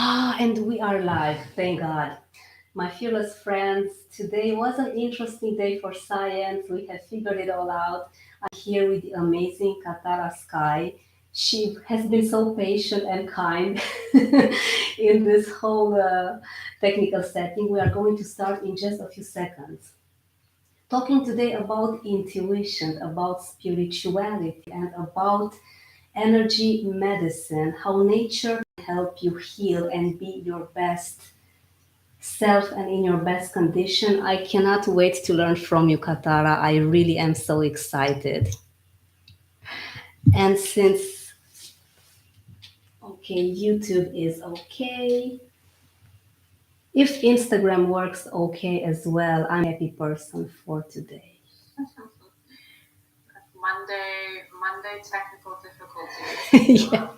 And we are live, thank God. My fearless friends, today was an interesting day for science. We have figured it all out. I'm here with the amazing Katara Sky. She has been so patient and kind in this whole technical setting. We are going to start in just a few seconds. Talking today about intuition, about spirituality, and about energy medicine, how nature can help you heal and be your best self and in your best condition. I cannot wait to learn from you, Katara. I really am so excited. And since, okay, YouTube is okay, if Instagram works okay as well, I'm a happy person for today. Monday technical difficulties. Yeah.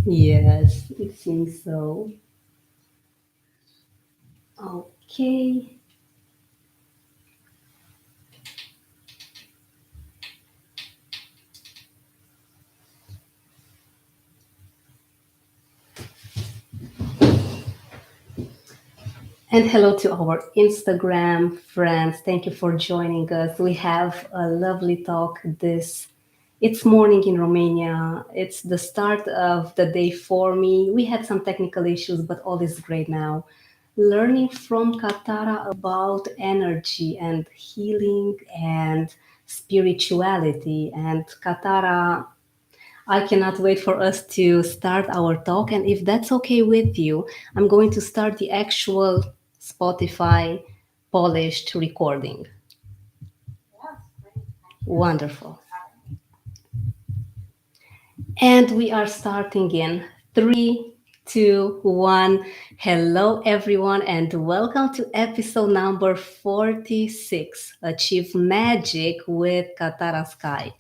Yes, it seems so. Okay. And hello to our Instagram friends. Thank you for joining us. We have a lovely talk this it's morning in Romania. It's the start of the day for me. We had some technical issues, but all is great now. Learning from Katara about energy and healing and spirituality. And Katara, I cannot wait for us to start our talk. And if that's okay with you, I'm going to start the actual Spotify polished recording. Yes, great. Thank you so much Wonderful. for having me. And we are starting in three, two, one. Hello, everyone, and welcome to episode number 46 Achieve Magic with Katara Sky.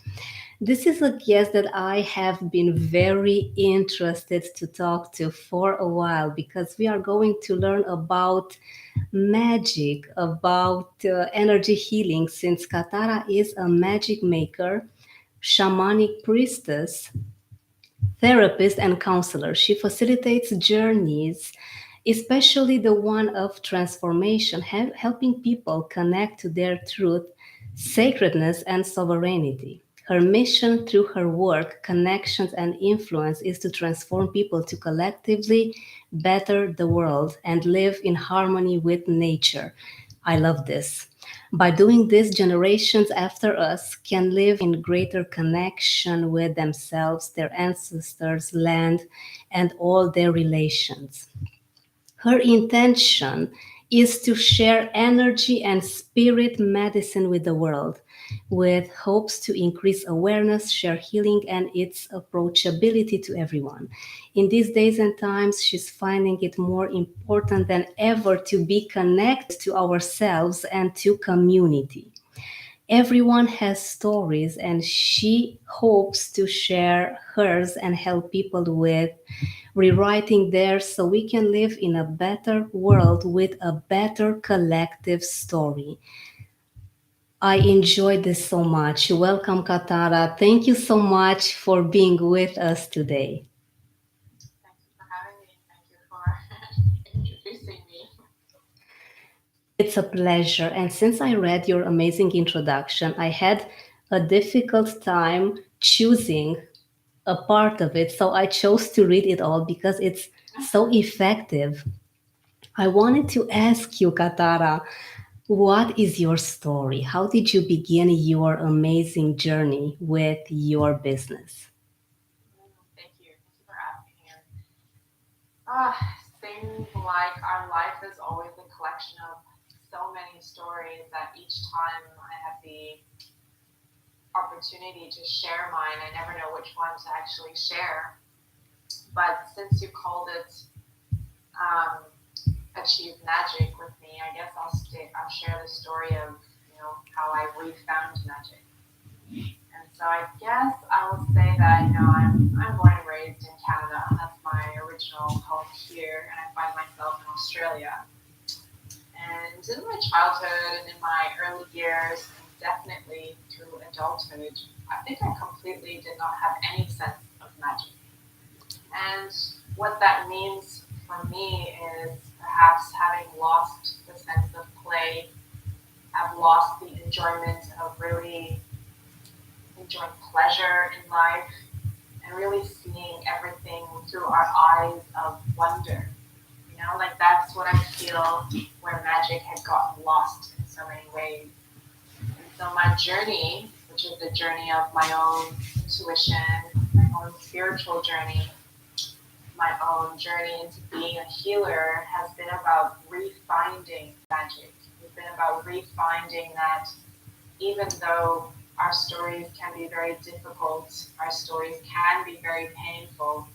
This is a guest that I have been very interested to talk to for a while because we are going to learn about magic, about energy healing, since Katara is a magic maker, shamanic priestess, therapist, and counselor. She facilitates journeys, especially the one of transformation, helping people connect to their truth, sacredness, and sovereignty. Her mission through her work, connections, and influence is to transform people to collectively better the world and live in harmony with nature. I love this. By doing this, generations after us can live in greater connection with themselves, their ancestors, land, and all their relations. Her intention is to share energy and spirit medicine with the world, with hopes to increase awareness, share healing, and its approachability to everyone. In these days and times, she's finding it more important than ever to be connected to ourselves and to community. Everyone has stories, and she hopes to share hers and help people with rewriting theirs so we can live in a better world with a better collective story. I enjoyed this so much. Welcome, Katara. Thank you so much for being with us today. Thank you for having me. Thank you for introducing me. It's a pleasure. And since I read your amazing introduction, I had a difficult time choosing a part of it. So I chose to read it all because it's so effective. I wanted to ask you, Katara, what is your story? How did you begin your amazing journey with your business? Thank you. Thank you for asking. And ah, seems like our life is always a collection of so many stories that each time I have the opportunity to share mine, I never know which one to actually share. But since you called it um, achieve magic with me, I guess I'll share the story of how I refound magic. And so I guess I will say that I'm born and raised in Canada. That's my original home here, and I find myself in Australia. And in my childhood and in my early years, and definitely through adulthood, I think I completely did not have any sense of magic. And what that means for me is perhaps having lost the sense of play, have lost the enjoyment of really enjoying pleasure in life, and really seeing everything through our eyes of wonder. You know, like that's what I feel where magic had gotten lost in so many ways. And so my journey, which is the journey of my own intuition, my own spiritual journey, my own journey into being a healer has been about refinding magic. It's been about refinding that even though our stories can be very difficult, our stories can be very painful,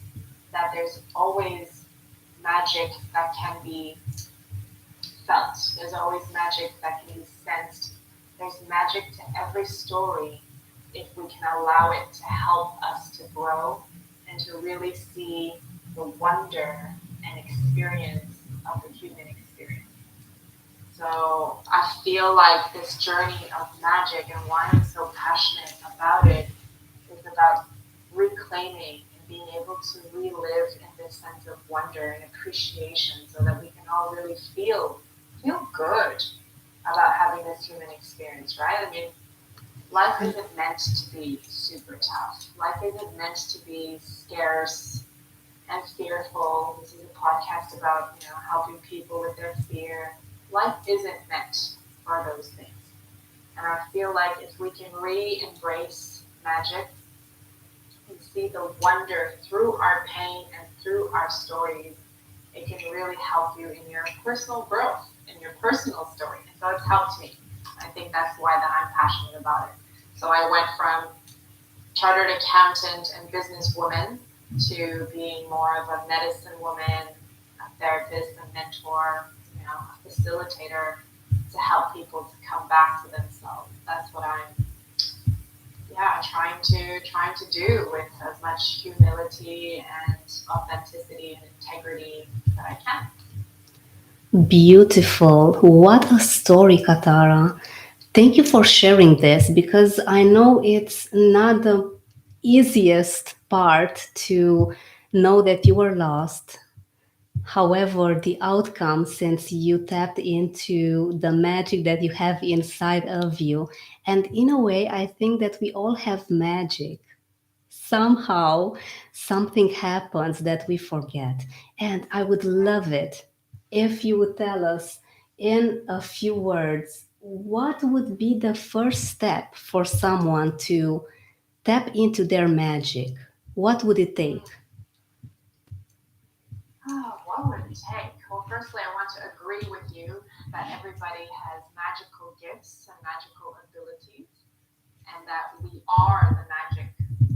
that there's always magic that can be felt. There's always magic that can be sensed. There's magic to every story if we can allow it to help us to grow and to really see the wonder and experience of the human experience. So I feel like this journey of magic and why I'm so passionate about it is about reclaiming and being able to relive in this sense of wonder and appreciation so that we can all really feel good about having this human experience, right? I mean, life isn't meant to be super tough. Life isn't meant to be scarce and fearful. This is a podcast about, helping people with their fear. Life isn't meant for those things. And I feel like if we can re-embrace magic and see the wonder through our pain and through our stories, it can really help you in your personal growth, in your personal story. And so it's helped me. I think that's why that I'm passionate about it. So I went from chartered accountant and businesswoman to being more of a medicine woman, a therapist, a mentor, a facilitator to help people to come back to themselves. That's what I'm trying to do with as much humility and authenticity and integrity that I can. Beautiful. What a story, Katara. Thank you for sharing this because I know it's not the easiest part to know that you were lost. However, the outcome, since you tapped into the magic that you have inside of you, and in a way, I think that we all have magic. Somehow, something happens that we forget. And I would love it if you would tell us in a few words what would be the first step for someone to tap into their magic? What would it take? Oh, what would it take? Well, firstly, I want to agree with you that everybody has magical gifts and magical abilities, and that we are the magic.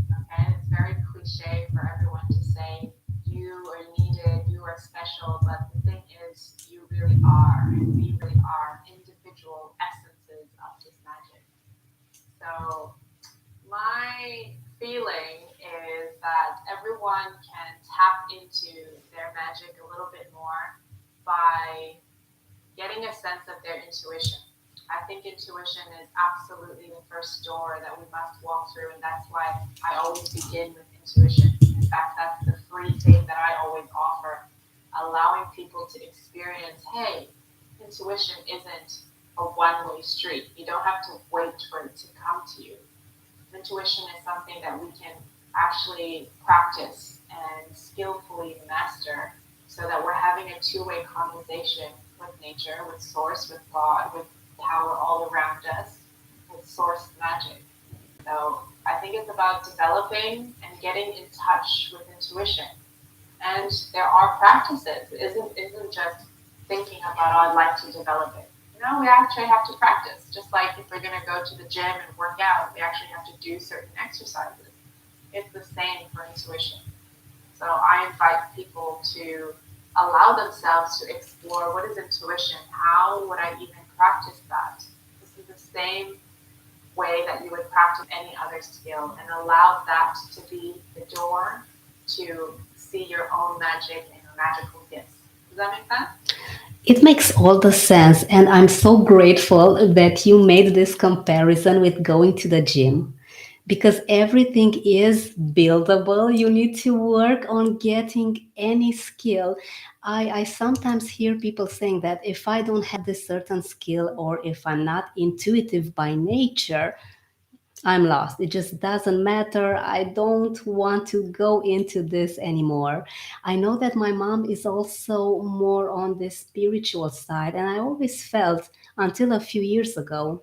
Okay, it's very cliche for everyone to say you are needed, you are special, but the thing is, you really are, and we really are individual essences of this magic. So my feeling is that everyone can tap into their magic a little bit more by getting a sense of their intuition. I think intuition is absolutely the first door that we must walk through, and that's why I always begin with intuition. In fact, that's the free thing that I always offer, allowing people to experience hey, intuition isn't a one way street. You don't have to wait for it to come to you. Intuition is something that we can actually practice and skillfully master so that we're having a two-way conversation with nature, with source, with God, with power all around us, with source magic. So I think it's about developing and getting in touch with intuition. And there are practices. It isn't just thinking about, oh, I'd like to develop it. We actually have to practice. Just like if we're going to go to the gym and work out, we actually have to do certain exercises. It's the same for intuition. So I invite people to allow themselves to explore what is intuition? How would I even practice that? This is the same way that you would practice any other skill and allow that to be the door to see your own magic and your magical gifts. Does that make sense? It makes all the sense, and I'm so grateful that you made this comparison with going to the gym because everything is buildable. You need to work on getting any skill. I sometimes hear people saying that if I don't have this certain skill, or if I'm not intuitive by nature, I'm lost. It just doesn't matter. I don't want to go into this anymore. I know that my mom is also more on the spiritual side, and I always felt until a few years ago,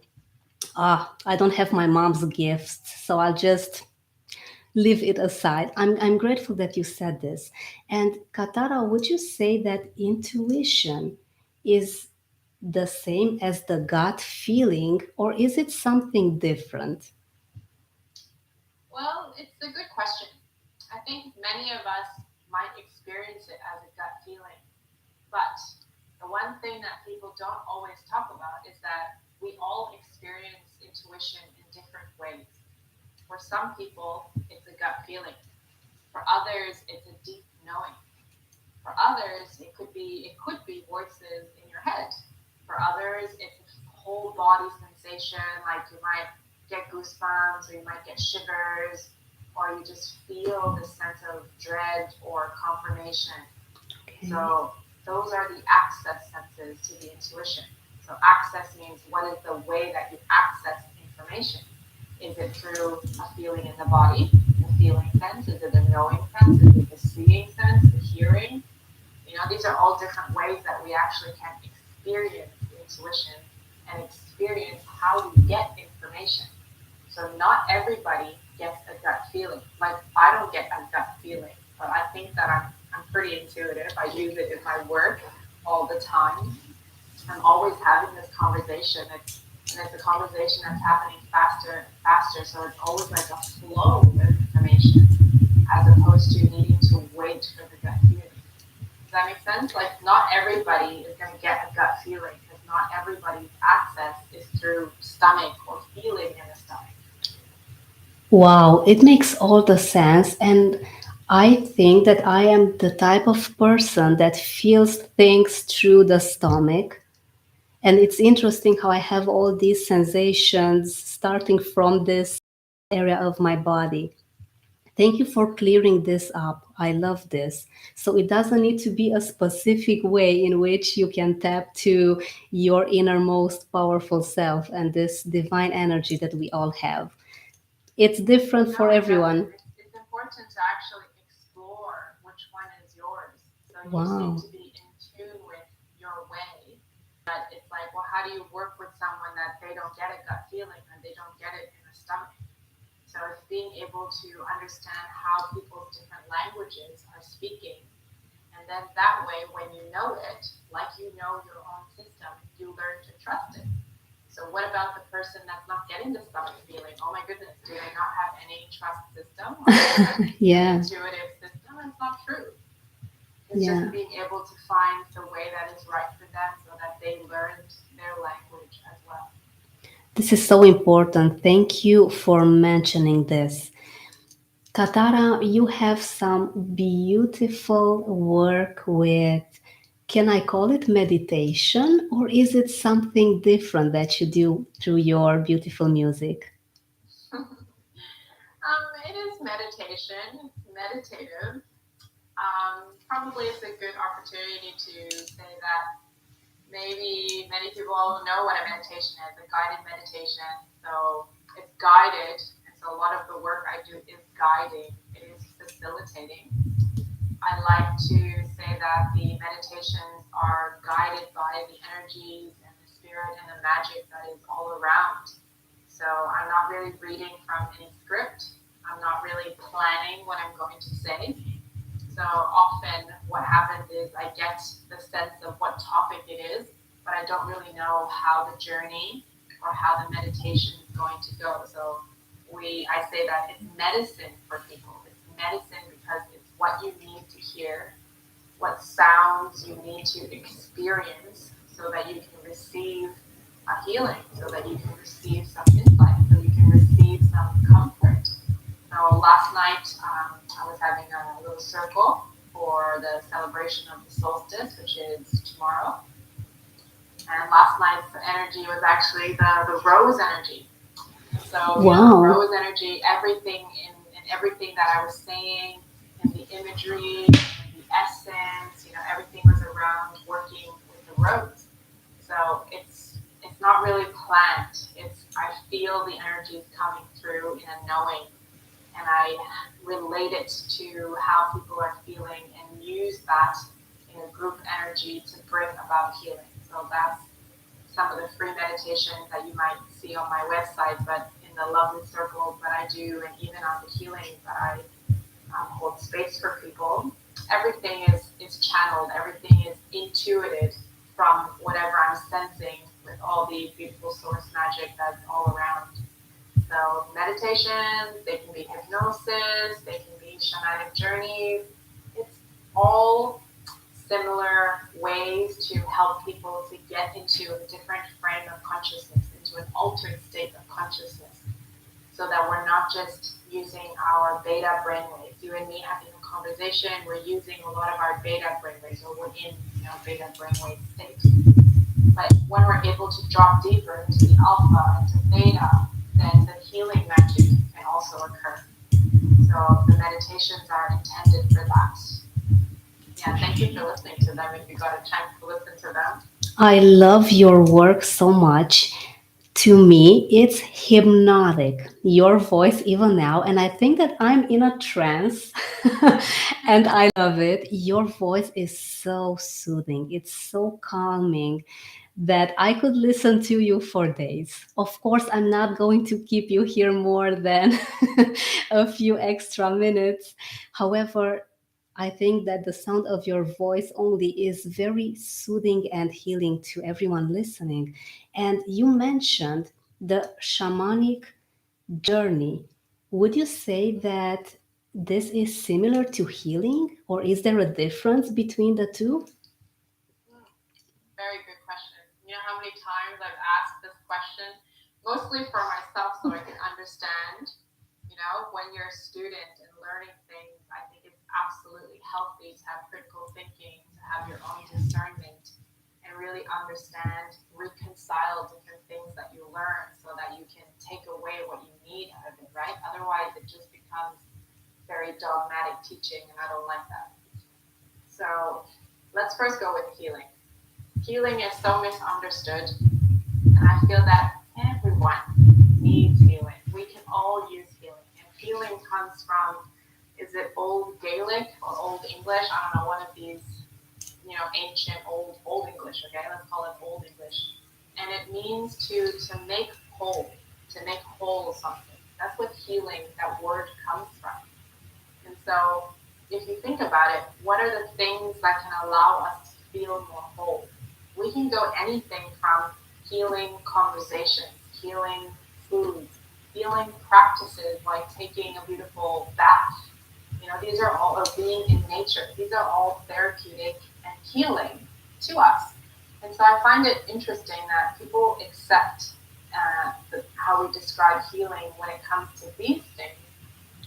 I don't have my mom's gifts, so I'll just leave it aside. I'm grateful that you said this. And Katara, would you say that intuition is the same as the gut feeling, or is it something different? Well, it's a good question. I think many of us might experience it as a gut feeling, but the one thing that people don't always talk about is that we all experience intuition in different ways. For some people, it's a gut feeling. For others, it's a deep knowing. For others, it could be voices in your head. For others, it's a whole body sensation, like you might get goosebumps, or you might get shivers, or you just feel this sense of dread or confirmation. Okay. So those are the access senses to the intuition. So access means what is the way that you access information? Is it through a feeling in the body, the feeling sense? Is it the knowing sense? Is it the seeing sense, the hearing? These are all different ways that we actually can experience intuition and experience how we get information. So not everybody gets a gut feeling. Like I don't get a gut feeling, but I think that I'm pretty intuitive. I use it in my work all the time. I'm always having this conversation. And it's a conversation that's happening faster and faster. So it's always like a flow of information as opposed to needing to wait for the gut feeling. Does that make sense? Like, not everybody is going to get a gut feeling because not everybody's access is through stomach or feeling in the stomach. Wow, it makes all the sense. And I think that I am the type of person that feels things through the stomach. And it's interesting how I have all these sensations starting from this area of my body. Thank you for clearing this up. I love this. So it doesn't need to be a specific way in which you can tap to your innermost powerful self and this divine energy that we all have. It's different for No, it doesn't. everyone. It's important to actually explore which one is yours. So you seem Wow. to be in tune with your way. But it's like, well, how do you work with someone that they don't get a gut feeling and they don't get it in the stomach? So it's being able to understand how people's different languages are speaking. And then that way, when you know it, like you know your own system, you learn to trust it. So what about the person that's not getting the stomach feeling? Oh my goodness, do they not have any trust system? Are they just an Yeah. intuitive system? It's not true. It's just Yeah. being able to find the way that is right for them so that they learned their language as well. This is so important. Thank you for mentioning this. Katara, you have some beautiful work with, can I call it meditation, or is it something different that you do through your beautiful music? It is meditation. It's meditative. Probably it's a good opportunity to say that maybe many people know what a meditation is, a guided meditation. So it's guided, and so a lot of the work I do is guiding, it is facilitating. I like to say that the meditations are guided by the energies and the spirit and the magic that is all around. So I'm not really reading from any script. I'm not really planning what I'm going to say. So often what happens is I get the sense of what topic it is, but I don't really know how the journey or how the meditation is going to go. So I say that it's medicine for people. It's medicine because it's what you need to hear, what sounds you need to experience so that you can receive a healing, so that you can receive some insight, so you can receive some comfort. So last night I was having a little circle for the celebration of the solstice, which is tomorrow. And last night's energy was actually the rose energy. So, the Wow. rose energy, everything in everything that I was saying, in the imagery, in the essence, everything was around working with the rose. So it's not really planned. It's I feel the energies coming through in a knowing, and I relate it to how people are feeling and use that in a group energy to bring about healing. So that's some of the free meditations that you might see on my website, but in the lovely circles that I do, and even on the healing that I hold space for people. Everything is channeled, everything is intuited from whatever I'm sensing with all the beautiful source magic that's all around. So meditations, they can be hypnosis, they can be shamanic journeys. It's all similar ways to help people to get into a different frame of consciousness, into an altered state of consciousness, so that we're not just using our beta brainwaves. You and me having a conversation, we're using a lot of our beta brainwaves, or we're in beta brainwave state. But when we're able to drop deeper into the alpha, into theta, then the healing magic can also occur. So the meditations are intended for that. Yeah, thank you for listening to them. If you got a chance to listen to them. I love your work so much. To me, it's hypnotic. Your voice, even now, and I think that I'm in a trance and I love it. Your voice is so soothing, it's so calming that I could listen to you for days. Of course, I'm not going to keep you here more than a few extra minutes. However, I think that the sound of your voice only is very soothing and healing to everyone listening. And you mentioned the shamanic journey. Would you say that this is similar to healing, or is there a difference between the two? Hmm. Very good question. You know how many times I've asked this question? Mostly for myself so I can understand. When you're a student and learning things, I think it's absolutely healthy to have critical thinking, to have your own discernment, and really understand, reconcile different things that you learn so that you can take away what you need out of it, right? Otherwise, it just becomes very dogmatic teaching, and I don't like that. So let's first go with healing. Healing is so misunderstood, and I feel that everyone needs healing. We can all use healing. And healing comes from, is it Old Gaelic or Old English? I don't know, one of these, ancient Old English, okay? Let's call it Old English. And it means to make whole something. That's what healing, that word comes from. And so if you think about it, what are the things that can allow us to feel more whole? We can go anything from healing conversations, healing foods, healing practices like taking a beautiful bath. These are all, or being in nature. These are all therapeutic and healing to us. And so I find it interesting that people accept how we describe healing when it comes to these things.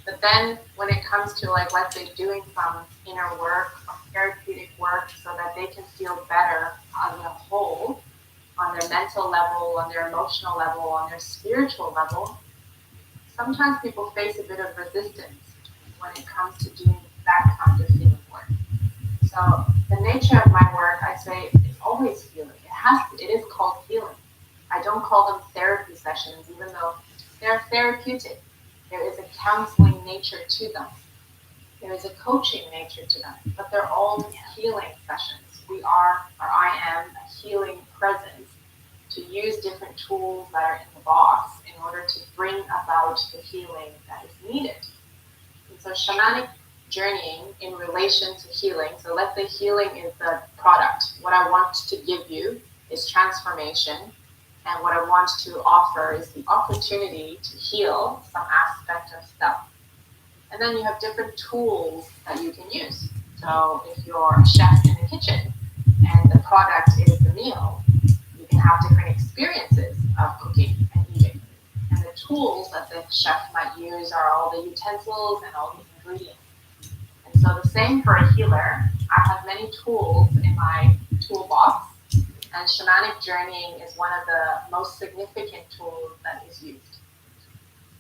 But then when it comes to, like, let's say, doing some inner work or therapeutic work so that they can feel better as a whole, on their mental level, on their emotional level, on their spiritual level, sometimes people face a bit of resistance when it comes to doing that kind of healing work. So the nature of my work, I say, it's always healing. It is called healing. I don't call them therapy sessions, even though they're therapeutic. There is a counseling nature to them. There is a coaching nature to them, but they're all healing sessions. We are, or I am, a healing presence to use different tools that are in the box in order to bring about the healing that is needed. And so shamanic journeying in relation to healing, so let's say healing is the product. What I want to give you is transformation, and what I want to offer is the opportunity to heal some aspect of self. And then you have different tools that you can use. So if you're a chef in the kitchen and the product is the meal, you can have different experiences of cooking and eating. And the tools that the chef might use are all the utensils and all the ingredients. And so the same for a healer. I have many tools in my toolbox, and shamanic journeying is one of the most significant tools that is used.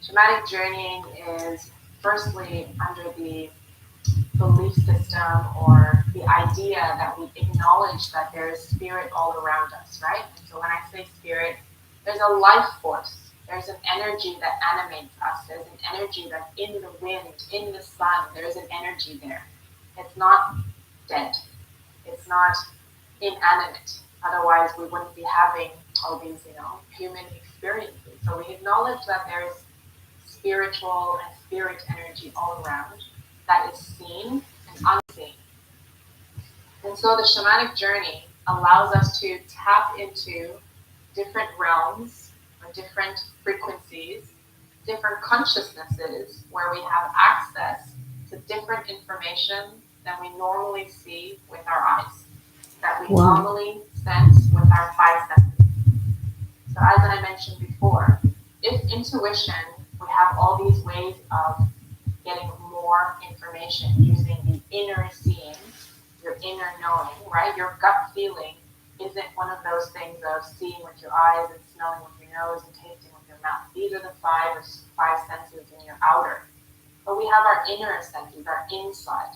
Shamanic journeying is firstly under the belief system or the idea that we acknowledge that there is spirit all around us, right? And so when I say spirit, there's a life force. There's an energy that animates us. There's an energy that's in the wind, in the sun. There's an energy there. It's not dead. It's not inanimate. Otherwise, we wouldn't be having all these, human experiences. So we acknowledge that there's spiritual and spirit energy all around that is seen and unseen. And so the shamanic journey allows us to tap into different realms or different frequencies, different consciousnesses where we have access to different information than we normally see with our eyes, that we Wow. normally sense with our five senses. So as I mentioned before, if intuition, we have all these ways of getting more information using the inner seeing, your inner knowing, right? Your gut feeling isn't one of those things of seeing with your eyes and smelling with your nose and tasting with your mouth. These are the five senses in your outer. But we have our inner senses, our inside.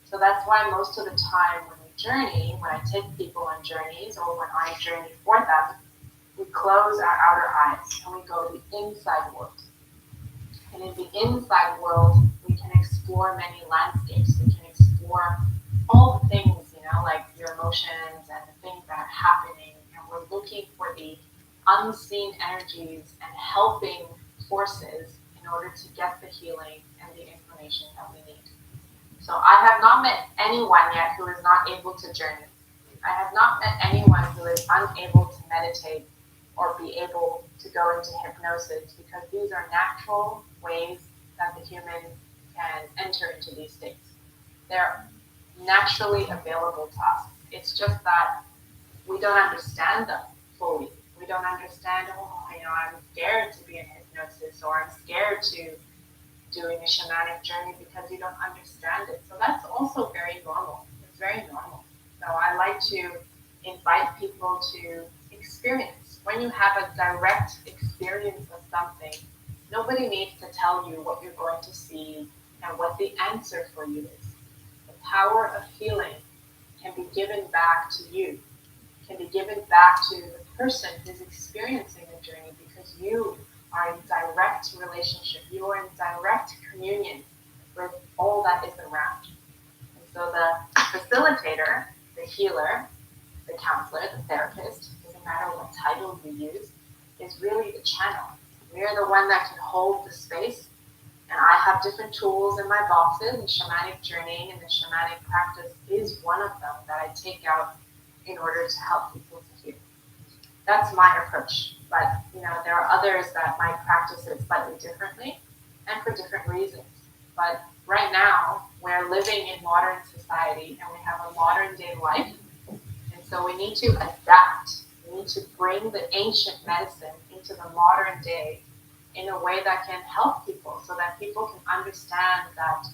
So that's why most of the time when we journey, when I take people on journeys or when I journey for them, we close our outer eyes and we go to the inside world. And in the inside world, we can explore many landscapes. We can explore all the things, like your emotions and the things that are happening. And we're looking for the unseen energies and helping forces in order to get the healing and the information that we need. So I have not met anyone yet who is not able to journey. I have not met anyone who is unable to meditate or be able to go into hypnosis because these are natural ways that the human can enter into these states. They're naturally available to us. It's just that we don't understand them fully. We don't understand, I'm scared to be in hypnosis or I'm scared to doing a shamanic journey because you don't understand it. So that's also very normal. It's very normal. So I like to invite people to experience. When you have a direct experience of something, nobody needs to tell you what you're going to see and what the answer for you is. The power of healing can be given back to you, can be given back to the person who's experiencing the journey because you are in direct relationship, you are in direct communion with all that is around. And so the facilitator, the healer, the counselor, the therapist, doesn't matter what title you use, is really the channel. We are the one that can hold the space. And I have different tools in my boxes, and shamanic journeying and the shamanic practice is one of them that I take out in order to help people to heal. That's my approach. But there are others that might practice it slightly differently and for different reasons. But right now, we're living in modern society and we have a modern day life. And so we need to adapt. We need to bring the ancient medicine into the modern day in a way that can help people so that people can understand that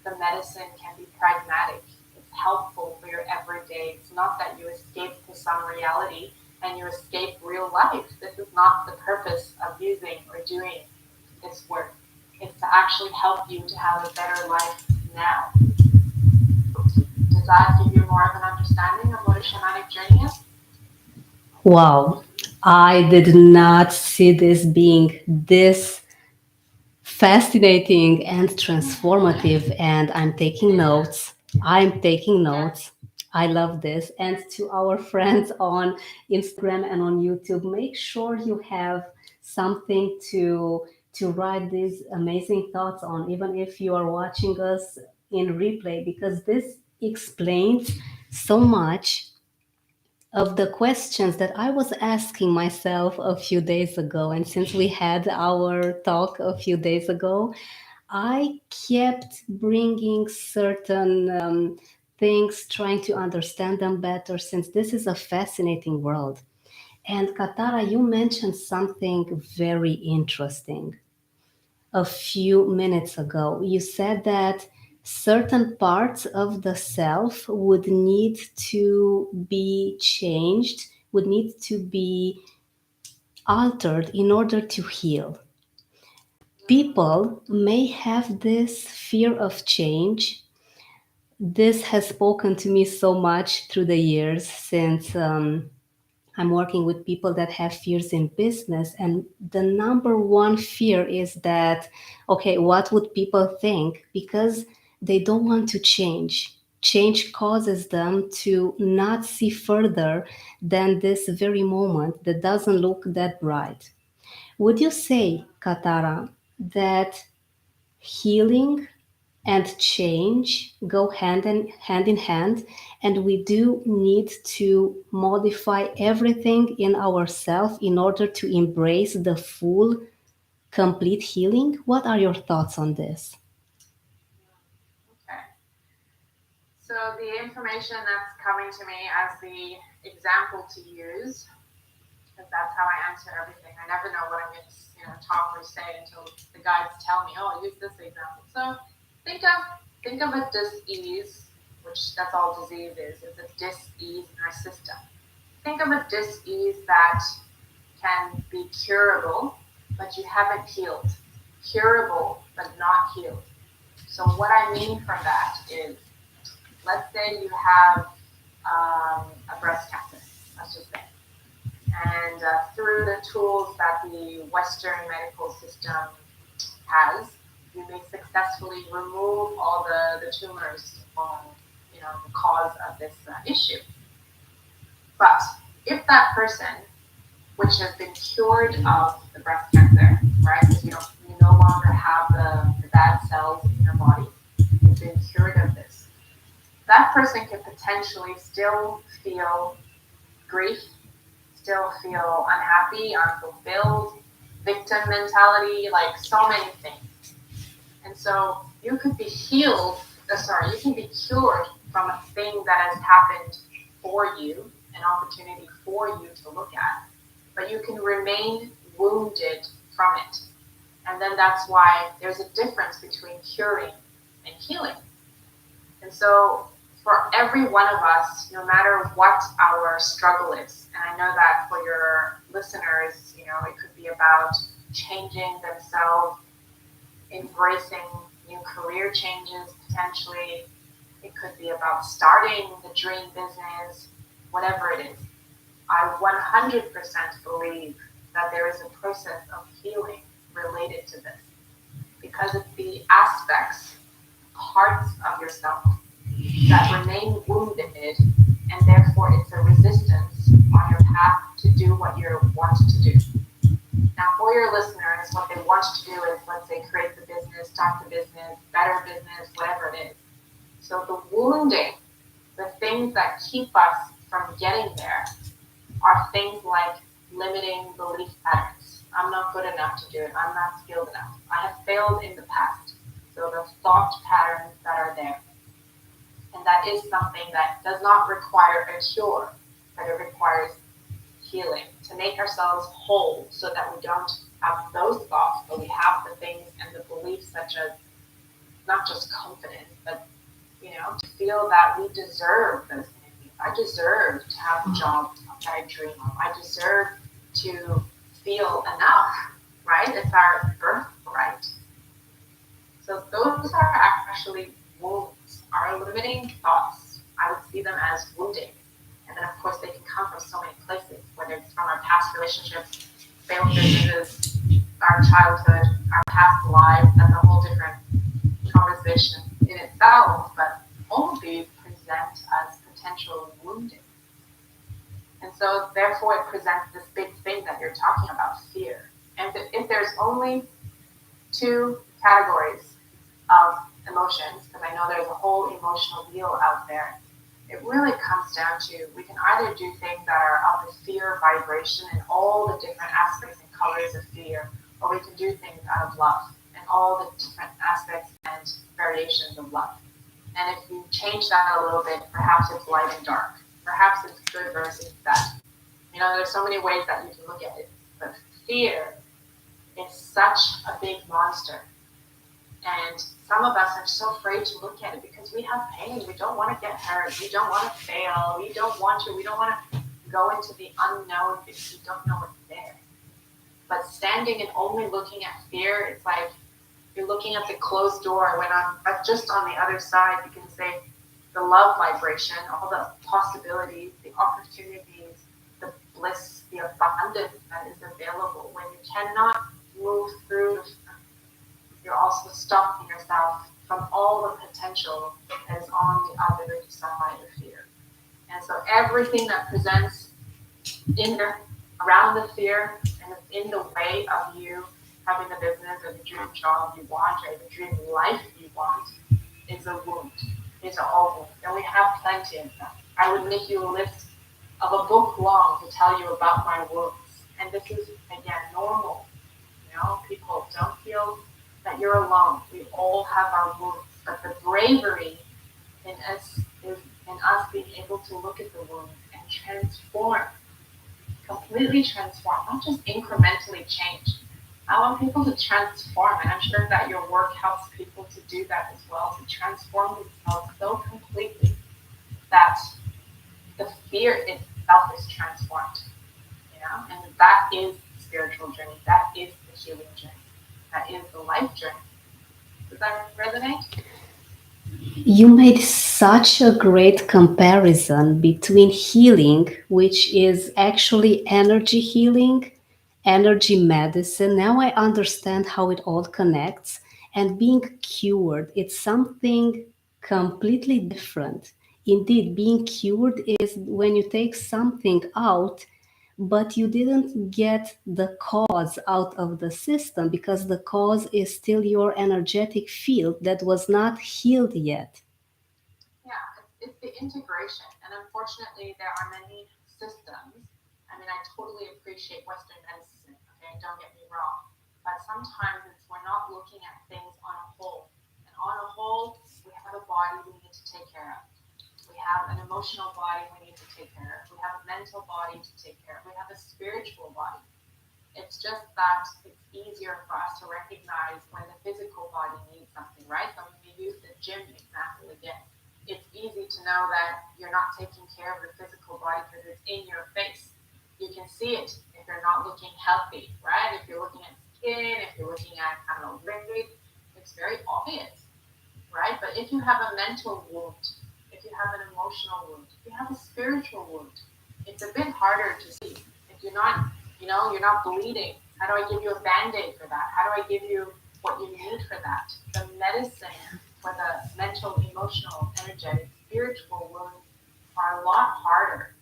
the medicine can be pragmatic. It's helpful for your everyday. It's not that you escape to some reality and you escape real life. This is not the purpose of using or doing this work. It's to actually help you to have a better life now. Does that give you more of an understanding of what a shamanic journey is? Wow. I did not see this being this fascinating and transformative, and I'm taking notes. I'm taking Yeah. notes. I love this. And to our friends on Instagram and on YouTube, make sure you have something to write these amazing thoughts on, even if you are watching us in replay, because this explains so much of the questions that I was asking myself a few days ago. And since we had our talk a few days ago, I kept bringing certain things, trying to understand them better, since this is a fascinating world. And Katara, you mentioned something very interesting a few minutes ago. You said that certain parts of the self would need to be changed, would need to be altered in order to heal. People may have this fear of change. This has spoken to me so much through the years since I'm working with people that have fears in business. And the number one fear is that, okay, what would people think? Because they don't want to change. Change causes them to not see further than this very moment that doesn't look that bright. Would you say, Katara, that healing and change go hand in hand, and we do need to modify everything in ourselves in order to embrace the full complete healing? What are your thoughts on this? Okay. So the information that's coming to me as the example to use, because that's how I answer everything. I never know what I'm going to, talk or say until the guides tell me, "Oh, use this example." So think of think of a dis-ease, which that's all disease is. It's a dis-ease in our system. Think of a dis-ease that can be curable, but you haven't healed. Curable, but not healed. So what I mean from that is, let's say you have a breast cancer. Let's just say. And through the tools that the Western medical system has, you may successfully remove all the tumors on, the cause of this issue. But if that person, which has been cured of the breast cancer, right? Because you no longer have the bad cells in your body, you've been cured of this. That person can potentially still feel grief, still feel unhappy, unfulfilled, victim mentality, like so many things. And so you could be you can be cured from a thing that has happened for you, an opportunity for you to look at, but you can remain wounded from it. And then that's why there's a difference between curing and healing. And so for every one of us, no matter what our struggle is, and I know that for your listeners, it could be about changing themselves, embracing new career changes potentially. It could be about starting the dream business, whatever it is. I 100% believe that there is a process of healing related to this because it's the aspects, parts of yourself that remain wounded, and therefore it's a resistance on your path to do what you want to do. Now, for your listeners, what they want to do is, let's say, create the business, start the business, better business, whatever it is. So the wounding, the things that keep us from getting there, are things like limiting belief patterns. I'm not good enough to do it. I'm not skilled enough. I have failed in the past. So the thought patterns that are there. And that is something that does not require a cure, but it requires healing to make ourselves whole so that we don't have those thoughts, but we have the things and the beliefs such as not just confidence, but to feel that we deserve those things. I deserve to have the job that I dream of. I deserve to feel enough, right? It's our birthright. So those are actually wounds, our limiting thoughts. I would see them as wounding. And then, of course, they can come from so many places, whether it's from our past relationships, failed businesses, our childhood, our past lives. That's a whole different conversation in itself. But all of these present as potential wounding. And so, therefore, it presents this big thing that you're talking about, fear. And if there's only two categories of emotions, because I know there's a whole emotional wheel out there, it really comes down to we can either do things that are of the fear vibration and all the different aspects and colors of fear, or we can do things out of love and all the different aspects and variations of love. And if you change that a little bit, perhaps it's light and dark. Perhaps it's good versus bad. There's so many ways that you can look at it. But fear is such a big monster. And some of us are so afraid to look at it because we have pain. We don't want to get hurt. We don't want to fail. We don't want to go into the unknown because we don't know what's there. But standing and only looking at fear, it's like you're looking at the closed door when I'm just on the other side. You can say the love vibration, all the possibilities, the opportunities, the bliss, the abundance that is available. When you cannot move through, you're also stopping yourself from all the potential that is on the other side of fear. And so everything that presents in there around the fear and it's in the way of you having the business or the dream job you want or the dream life you want is a wound. These are all wounds. And we have plenty of them. I would make you a list of a book long to tell you about my wounds. And this is, again, normal. People don't feel that you're alone. We all have our wounds. But the bravery in us is in us being able to look at the wounds and transform, completely transform, not just incrementally change. I want people to transform, and I'm sure that your work helps people to do that as well, to transform themselves so completely that the fear itself is transformed. And that is the spiritual journey, that is the healing journey, that is the life journey. Does that resonate? You made such a great comparison between healing, which is actually energy healing, energy medicine. Now I understand how it all connects. And being cured, it's something completely different. Indeed, being cured is when you take something out, but you didn't get the cause out of the system because the cause is still your energetic field that was not healed yet. Yeah, it's the integration. And unfortunately, there are many systems. I mean, I totally appreciate Western medicine, okay? Don't get me wrong. But sometimes we're not looking at things on a whole. And on a whole, we have a body we need to take care of. We have an emotional body we need to take care of. We have a mental body to take care of. We have a spiritual body. It's just that it's easier for us to recognize when the physical body needs something, right? So when we use the gym example again, it's easy to know that you're not taking care of your physical body because it's in your face. You can see it if you're not looking healthy, right? If you're looking at skin, if you're looking at, I don't know, weight, it's very obvious, right? But if you have a mental wound, if you have an emotional wound, if you have a spiritual wound, it's a bit harder to see. If you're not, you're not bleeding, how do I give you a band-aid for that? How do I give you what you need for that? The medicine for the mental, emotional, energetic, spiritual wounds are a lot harder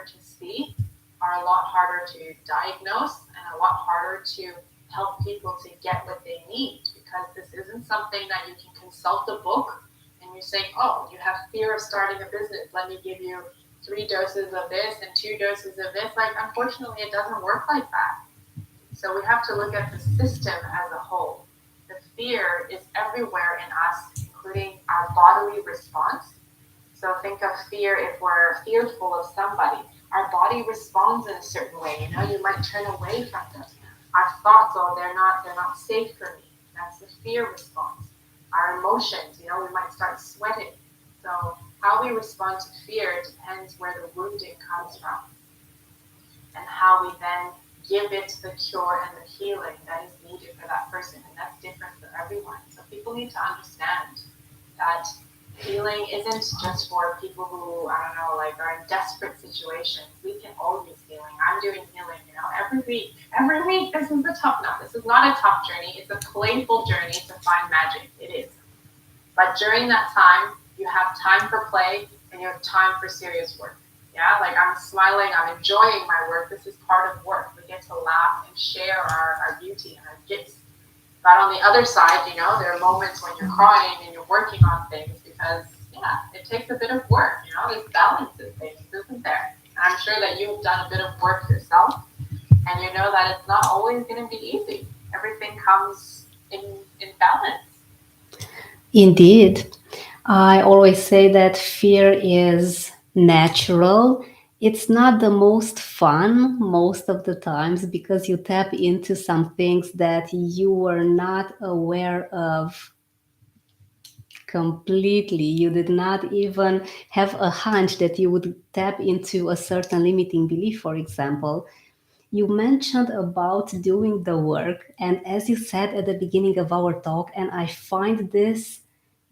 to see, are a lot harder to diagnose, and a lot harder to help people to get what they need because this isn't something that you can consult a book and you're saying, oh, you have fear of starting a business. Let me give you 3 doses of this and 2 doses of this. Like, unfortunately, it doesn't work like that. So we have to look at the system as a whole. The fear is everywhere in us, including our bodily response. So think of fear if we're fearful of somebody. Our body responds in a certain way. You might turn away from them. Our thoughts, oh, they're not safe for me. That's the fear response. Our emotions, we might start sweating. So how we respond to fear depends where the wounding comes from and how we then give it the cure and the healing that is needed for that person. And that's different for everyone. So people need to understand that healing isn't just for people who, I don't know, like are in desperate situations. We can all use healing. I'm doing healing, every week. Every week, this is the tough now. This is not a tough journey. It's a playful journey to find magic. It is. But during that time, you have time for play and you have time for serious work. Yeah, like I'm smiling, I'm enjoying my work. This is part of work. We get to laugh and share our beauty and our gifts. But on the other side, there are moments when you're crying and you're working on things because, yeah, it takes a bit of work. There's balance in things, isn't there? And I'm sure that you've done a bit of work yourself and you know that it's not always going to be easy. Everything comes in balance. Indeed. I always say that fear is natural. It's not the most fun most of the times because you tap into some things that you were not aware of completely. You did not even have a hunch that you would tap into a certain limiting belief, for example. You mentioned about doing the work, and as you said at the beginning of our talk, and I find this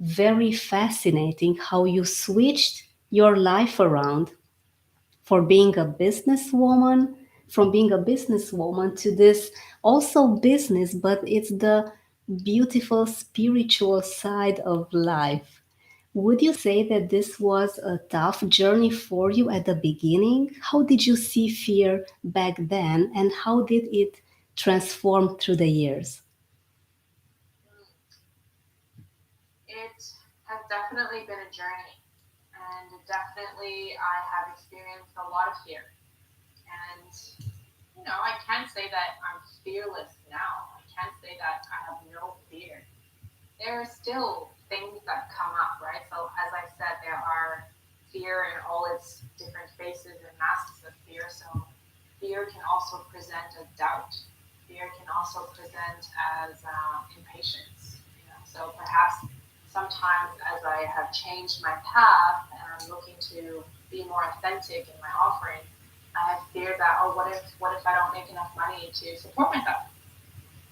very fascinating how you switched your life around for being a businesswoman, from being a businesswoman to this also business, but it's the beautiful spiritual side of life. Would you say that this was a tough journey for you at the beginning? How did you see fear back then, and how did it transform through the years? It has definitely been a journey, and definitely I have experienced a lot of fear. And, I can't say that I'm fearless now. I can't say that I have no fear. There are still things that come up, right? So, as I said, there are fear in all its different faces and masks of fear. So, fear can also present as doubt. Fear can also present as impatience. So perhaps sometimes as I have changed my path and I'm looking to be more authentic in my offering, I have fear that, oh, what if I don't make enough money to support myself?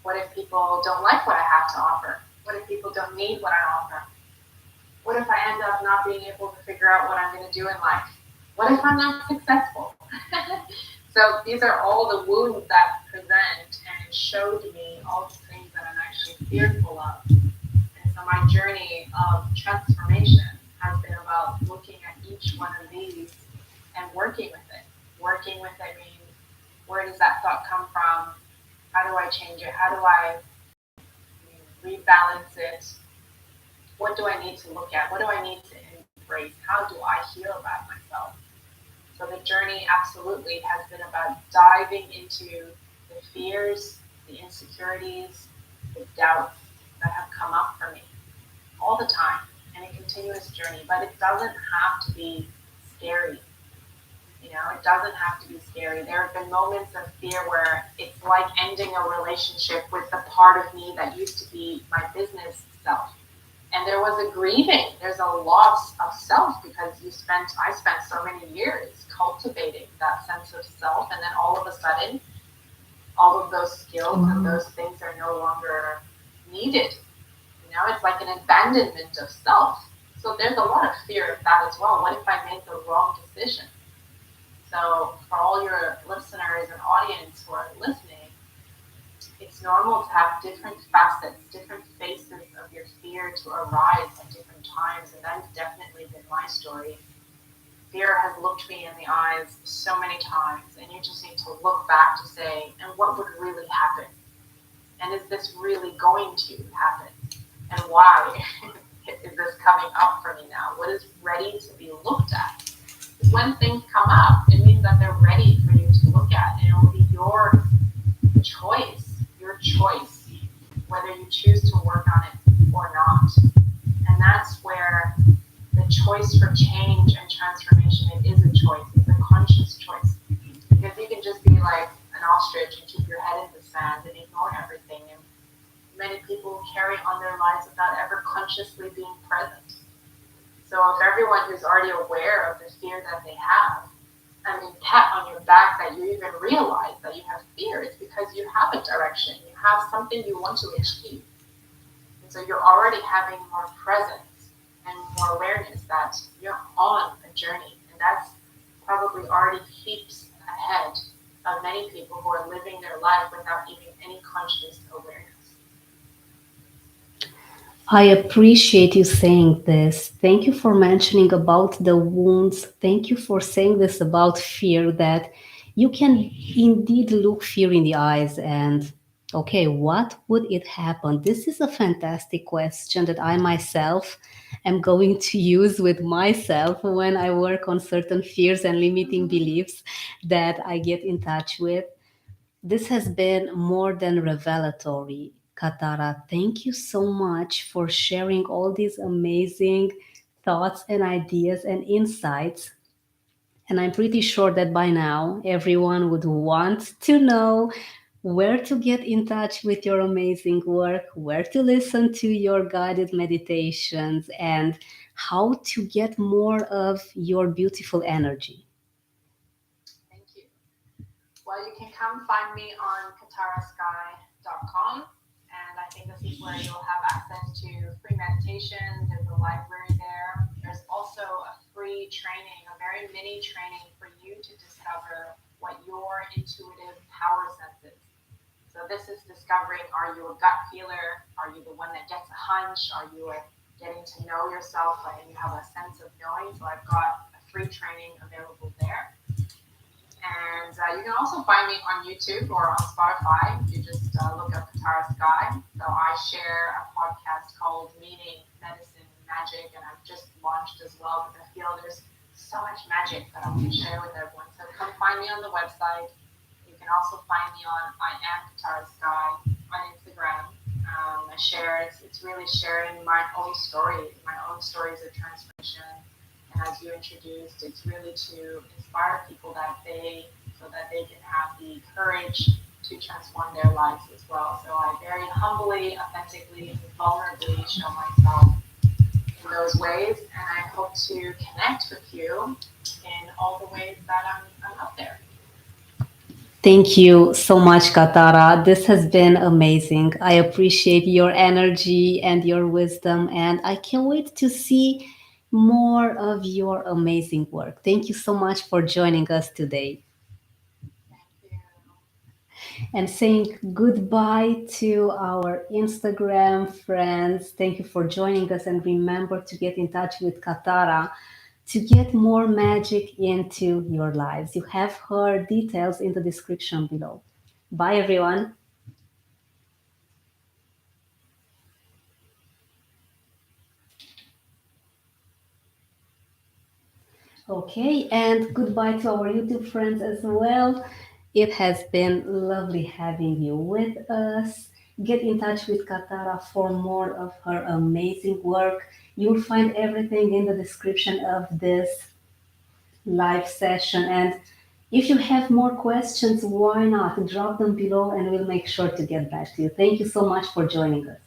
What if people don't like what I have to offer? What if people don't need what I offer? What if I end up not being able to figure out what I'm going to do in life? What if I'm not successful? So these are all the wounds that present and showed me all the things that I'm actually fearful of. And so my journey of transformation has been about looking at each one of these and working with it. Working with it means, where does that thought come from? How do I change it? How do I rebalance it? What do I need to look at? What do I need to embrace? How do I heal about myself? So the journey absolutely has been about diving into the fears, the insecurities, the doubts that have come up for me all the time in a continuous journey. But it doesn't have to be scary. It doesn't have to be scary. There have been moments of fear where it's like ending a relationship with the part of me that used to be my business self. And there was a grieving. There's a loss of self because I spent so many years cultivating that sense of self, and then all of a sudden, all of those skills and those things are no longer needed. It's like an abandonment of self. So there's a lot of fear of that as well. What if I made the wrong decision? So for all your listeners and audience who are listening, it's normal to have different facets, different faces of your fear to arise at different times, and that's definitely been my story. Fear has looked me in the eyes so many times, and you just need to look back to say, and what would really happen? And is this really going to happen? And why is this coming up for me now? What is ready to be looked at? Because when things come up, it means that they're ready for you to look at, and it will be your choice, whether you choose to work on it or not. And that's where the choice for change and transformation, it is a choice. It's a conscious choice. Because you can just be like an ostrich and keep your head in the sand and ignore everything. And many people carry on their lives without ever consciously being present. So if everyone who's already aware of the fear that they have, I mean, pat on your back that you even realize that you have fear, it's because you have a direction. You have something you want to achieve. And so you're already having more presence and more awareness that you're on a journey. And that's probably already keeps ahead of many people who are living their life without even any conscious awareness. I appreciate you saying this. Thank you for mentioning about the wounds. Thank you for saying this about fear, that you can indeed look fear in the eyes and, okay, what would it happen? This is a fantastic question that I myself am going to use with myself when I work on certain fears and limiting beliefs that I get in touch with. This has been more than revelatory. Katara, thank you so much for sharing all these amazing thoughts and ideas and insights. And I'm pretty sure that by now everyone would want to know where to get in touch with your amazing work, where to listen to your guided meditations, and how to get more of your beautiful energy. Thank you. Well, you can come find me on katarasky.com. And I think this is where you'll have access to free meditation. There's a library there. There's also a free training, a very mini training for you to discover what your intuitive power sense is. So this is discovering, are you a gut feeler? Are you the one that gets a hunch? Are you getting to know yourself and you have a sense of knowing? So I've got a free training available there. And you can also find me on YouTube or on Spotify. You just look up Katara Sky. So I share a podcast called Meaning, Medicine, Magic, and I've just launched as well because I feel there's so much magic that I want to share with everyone. So come find me on the website. You can also find me on I Am Katara Sky on Instagram. I share, it's really sharing my own stories of transformation. And as you introduced, it's really to inspire people so that they can have the courage to transform their lives as well. So I very humbly, authentically, and vulnerably show myself in those ways, and I hope to connect with you in all the ways that I'm out there. Thank you so much, Katara. This has been amazing. I appreciate your energy and your wisdom, and I can't wait to see more of your amazing work. Thank you so much for joining us today Thank you. and saying goodbye to our Instagram friends. Thank you for joining us, and remember to get in touch with Katara to get more magic into your lives. You have her details in the description below. Bye, everyone. Okay, and goodbye to our YouTube friends as well. It has been lovely having you with us. Get in touch with Katara for more of her amazing work. You'll find everything in the description of this live session. And if you have more questions, why not drop them below and we'll make sure to get back to you. Thank you so much for joining us.